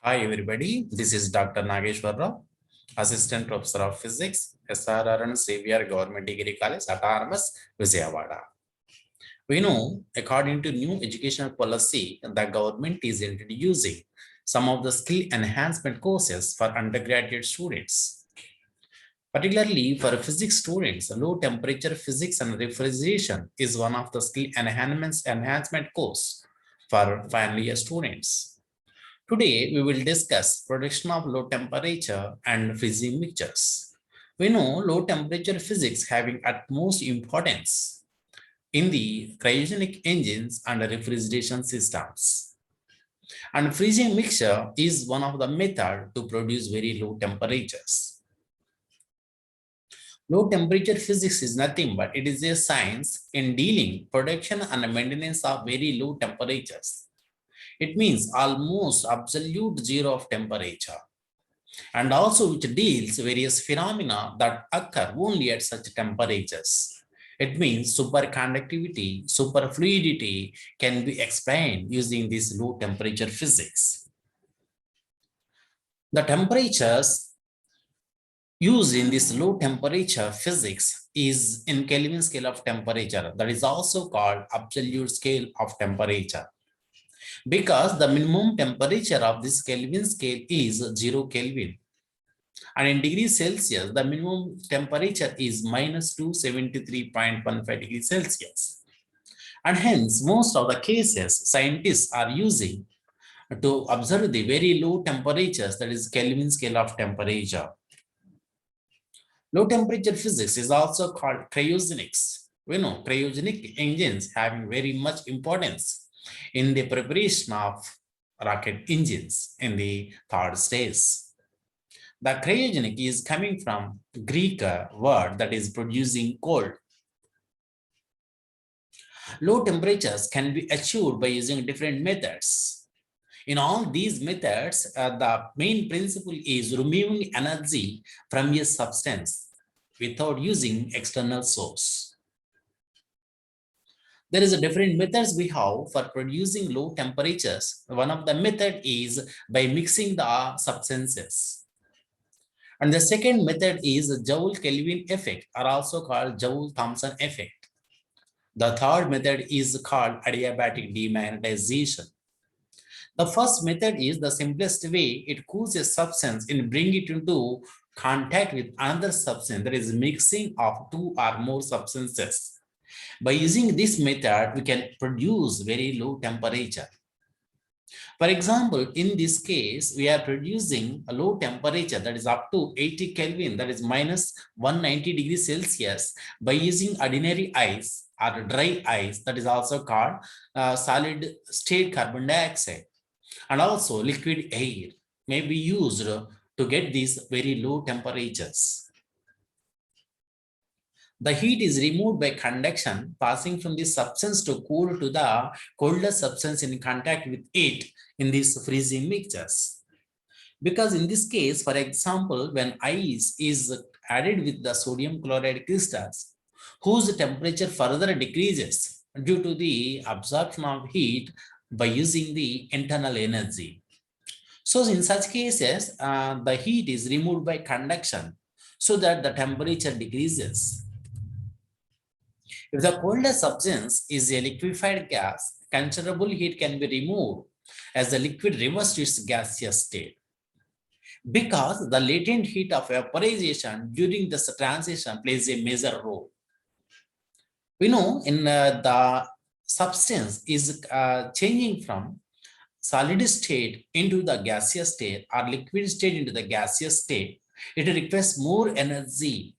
Hi everybody, this is Dr. Nageswara, Assistant Professor of Physics, SRR and Xavier Government Degree College, Autonomous, Vijayawada. We know, according to new educational policy, the government is introducing some of the skill enhancement courses for undergraduate students. Particularly for physics students, low temperature physics and refrigeration is one of the skill enhancement course for final year students. Today, we will discuss production of low temperature and freezing mixtures. We know low temperature physics having utmost importance in the cryogenic engines and refrigeration systems. And freezing mixture is one of the methods to produce very low temperatures. Low temperature physics is nothing but it is a science in dealing production and maintenance of very low temperatures. It means almost absolute zero of temperature, and also which deals various phenomena that occur only at such temperatures. It means superconductivity, superfluidity can be explained using this low temperature physics. The temperatures used in this low temperature physics is in Kelvin scale of temperature, that is also called absolute scale of temperature, because the minimum temperature of this Kelvin scale is 0 Kelvin. And in degrees Celsius, the minimum temperature is minus 273.15 degrees Celsius. And hence, most of the cases scientists are using to observe the very low temperatures, that is Kelvin scale of temperature. Low temperature physics is also called cryogenics. We know cryogenic engines having very much importance in the preparation of rocket engines in the third stage. The cryogenic is coming from Greek word that is producing cold. Low temperatures can be achieved by using different methods. In all these methods, the main principle is removing energy from a substance without using external source. There is a different methods we have for producing low temperatures. One of the method is by mixing the substances. And the second method is Joule-Kelvin effect, or also called Joule-Thomson effect. The third method is called adiabatic demagnetization. The first method is the simplest way. It cools a substance and bring it into contact with another substance, that is mixing of two or more substances. By using this method, we can produce very low temperature. For example, in this case, we are producing a low temperature that is up to 80 Kelvin, that is minus 190 degrees Celsius, by using ordinary ice or dry ice, that is also called solid state carbon dioxide. And also liquid air may be used to get these very low temperatures. The heat is removed by conduction, passing from the substance to cool to the colder substance in contact with it in these freezing mixtures. Because in this case, for example, when ice is added with the sodium chloride crystals, whose temperature further decreases due to the absorption of heat by using the internal energy. So in such cases, the heat is removed by conduction so that the temperature decreases. If the colder substance is a liquefied gas, considerable heat can be removed as the liquid reverts to its gaseous state. Because the latent heat of vaporization during this transition plays a major role. We know in the substance is changing from solid state into the gaseous state or liquid state into the gaseous state, it requires more energy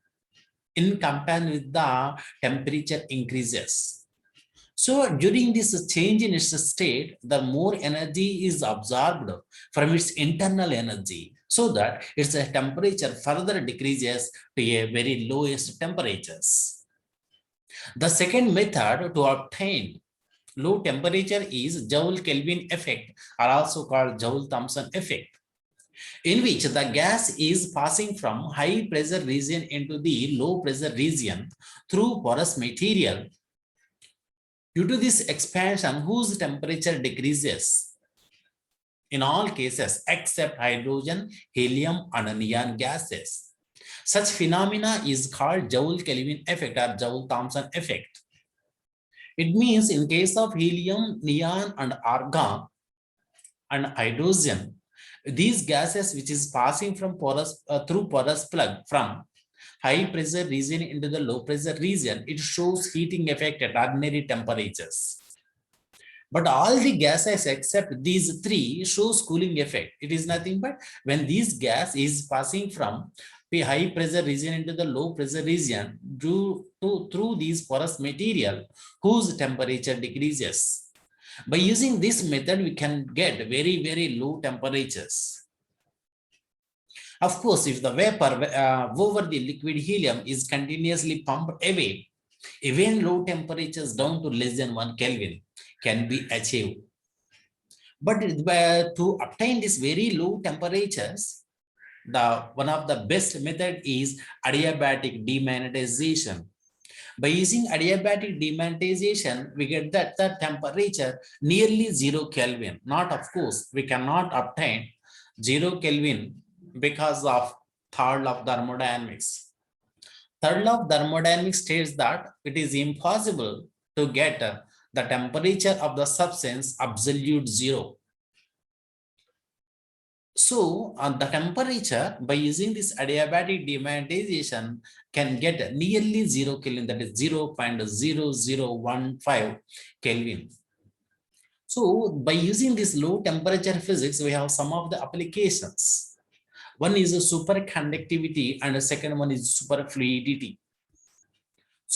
in comparison with the temperature increases. So during this change in its state, the more energy is absorbed from its internal energy, so that its temperature further decreases to a very lowest temperatures. The second method to obtain low temperature is Joule-Kelvin effect, or also called Joule-Thomson effect, in which the gas is passing from high pressure region into the low pressure region through porous material. Due to this expansion, whose temperature decreases, in all cases except hydrogen, helium, and neon gases. Such phenomena is called Joule-Kelvin effect or Joule-Thomson effect. It means in case of helium, neon, and argon and hydrogen, these gases which is passing from porous through porous plug from high pressure region into the low pressure region, it shows heating effect at ordinary temperatures. But all the gases except these three shows cooling effect. It is nothing but when this gas is passing from the high pressure region into the low pressure region through these porous material whose temperature decreases. By using this method, we can get very, very low temperatures. Of course, if the vapor over the liquid helium is continuously pumped away, even low temperatures down to less than 1 Kelvin can be achieved. But to obtain these very low temperatures, one of the best method is adiabatic demagnetization. By using adiabatic demagnetization, we get that the temperature nearly 0 Kelvin. Not, of course, we cannot obtain 0 Kelvin because of third law of thermodynamics. Third law of thermodynamics states that it is impossible to get the temperature of the substance absolute zero. So the temperature by using this adiabatic demagnetization can get nearly 0 Kelvin, that is 0.0015 Kelvin. So by using this low temperature physics, we have some of the applications. One is a superconductivity and the second one is superfluidity.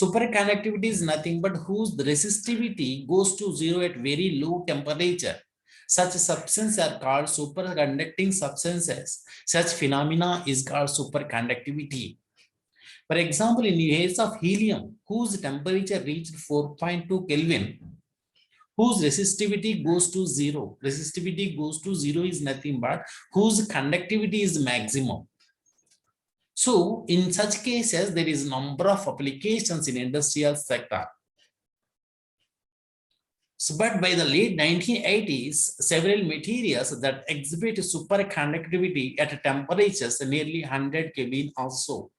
Superconductivity is nothing but whose resistivity goes to zero at very low temperature. Such substances are called superconducting substances. Such phenomena is called superconductivity. For example, in the case of helium, whose temperature reached 4.2 Kelvin, whose resistivity goes to zero. Resistivity goes to zero is nothing but whose conductivity is maximum. So in such cases, there is number of applications in industrial sector. So, but by the late 1980s, several materials that exhibit superconductivity at temperatures nearly 100 Kelvin also.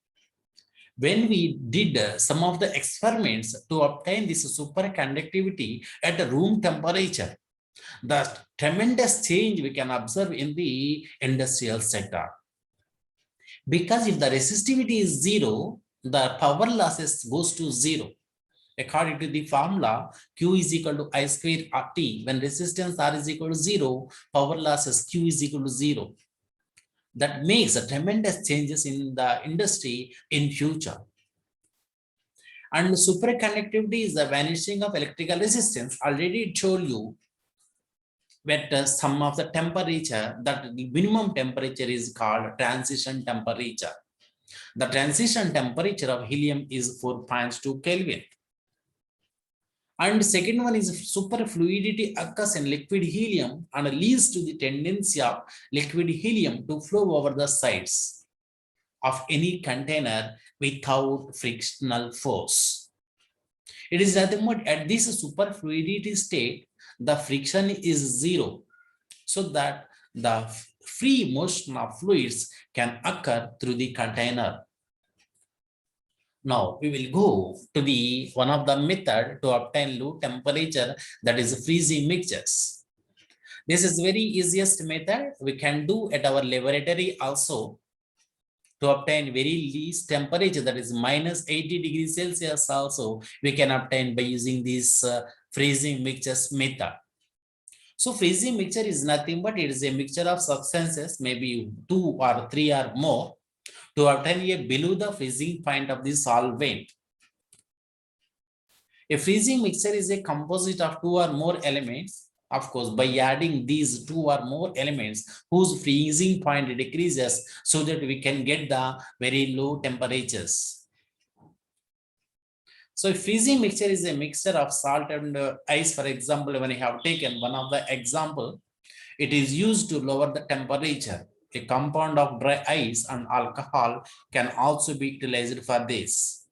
When we did some of the experiments to obtain this superconductivity at a room temperature, the tremendous change we can observe in the industrial sector. Because if the resistivity is zero, the power losses goes to zero. According to the formula, Q is equal to I square T. When resistance R is equal to zero, power losses Q is equal to zero. That makes a tremendous changes in the industry in future. And superconductivity is the vanishing of electrical resistance. Already told you that some of the temperature, that the minimum temperature is called transition temperature. The transition temperature of helium is 4.2 Kelvin. And second one is superfluidity occurs in liquid helium and leads to the tendency of liquid helium to flow over the sides of any container without frictional force. It is nothing but at this superfluidity state, the friction is zero, so that the free motion of fluids can occur through the container. Now we will go to the one of the method to obtain low temperature, that is freezing mixtures. This is very easiest method we can do at our laboratory also to obtain very least temperature, that is minus 80 degrees Celsius also we can obtain by using this freezing mixtures method. So freezing mixture is nothing but it is a mixture of substances, maybe 2 or 3 or more, to obtain a below the freezing point of the solvent. A freezing mixture is a composite of 2 or more elements. Of course, by adding these 2 or more elements whose freezing point decreases so that we can get the very low temperatures. So freezing mixture is a mixture of salt and ice. For example, when I have taken one of the example, it is used to lower the temperature. A compound of dry ice and alcohol can also be utilized for this.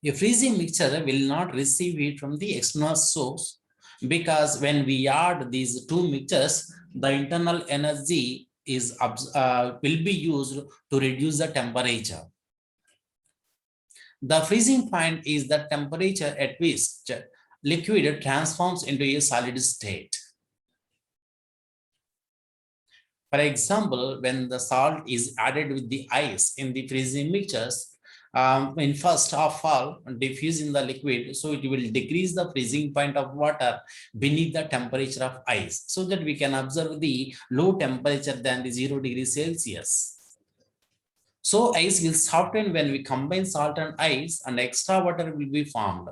A freezing mixture will not receive heat from the external source, because when we add these two mixtures, the internal energy is will be used to reduce the temperature. The freezing point is the temperature at which liquid transforms into a solid state. For example, when the salt is added with the ice in the freezing mixtures, in first of all, diffuse in the liquid, so it will decrease the freezing point of water beneath the temperature of ice, so that we can observe the low temperature than the 0 degrees Celsius. So ice will soften when we combine salt and ice, and extra water will be formed.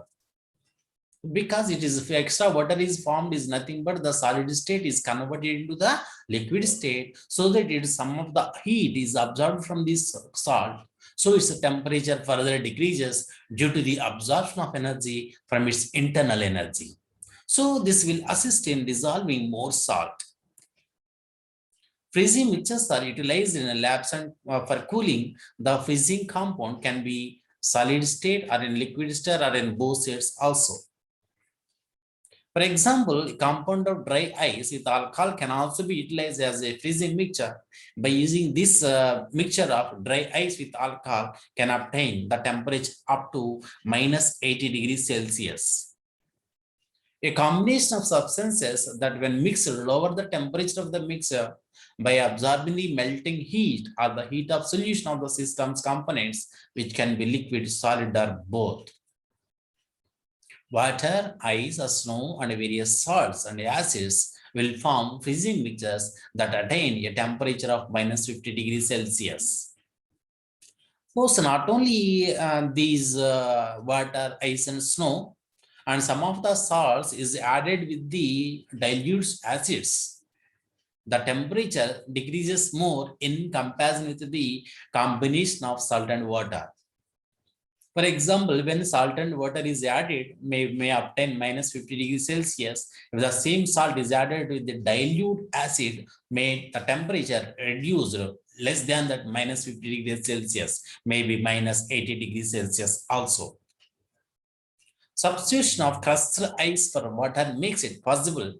Because it is, if extra water is formed, is nothing but the solid state is converted into the liquid state, so that it is some of the heat is absorbed from this salt, so its temperature further decreases due to the absorption of energy from its internal energy. So this will assist in dissolving more salt. Freezing mixtures are utilized in a labs, and for cooling, the freezing compound can be solid state or in liquid state or in both states also. For example, a compound of dry ice with alcohol can also be utilized as a freezing mixture. By using this mixture of dry ice with alcohol can obtain the temperature up to -80 degrees Celsius. A combination of substances that when mixed lower the temperature of the mixture by absorbing the melting heat or the heat of solution of the system's components, which can be liquid, solid, or both. Water, ice, snow, and various salts and acids will form freezing mixtures that attain a temperature of -50 degrees Celsius. So not only these water, ice, and snow, and some of the salts is added with the dilute acids, the temperature decreases more in comparison with the combination of salt and water. For example, when salt and water is added, may obtain -50 degrees Celsius. If the same salt is added with the dilute acid, may the temperature reduce less than that -50 degrees Celsius, maybe -80 degrees Celsius also. Substitution of crustal ice for water makes it possible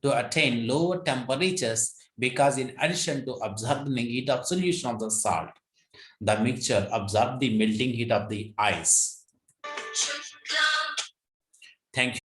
to attain lower temperatures, because in addition to absorbing the heat of solution of the salt, the mixture absorbs the melting heat of the ice. Thank you.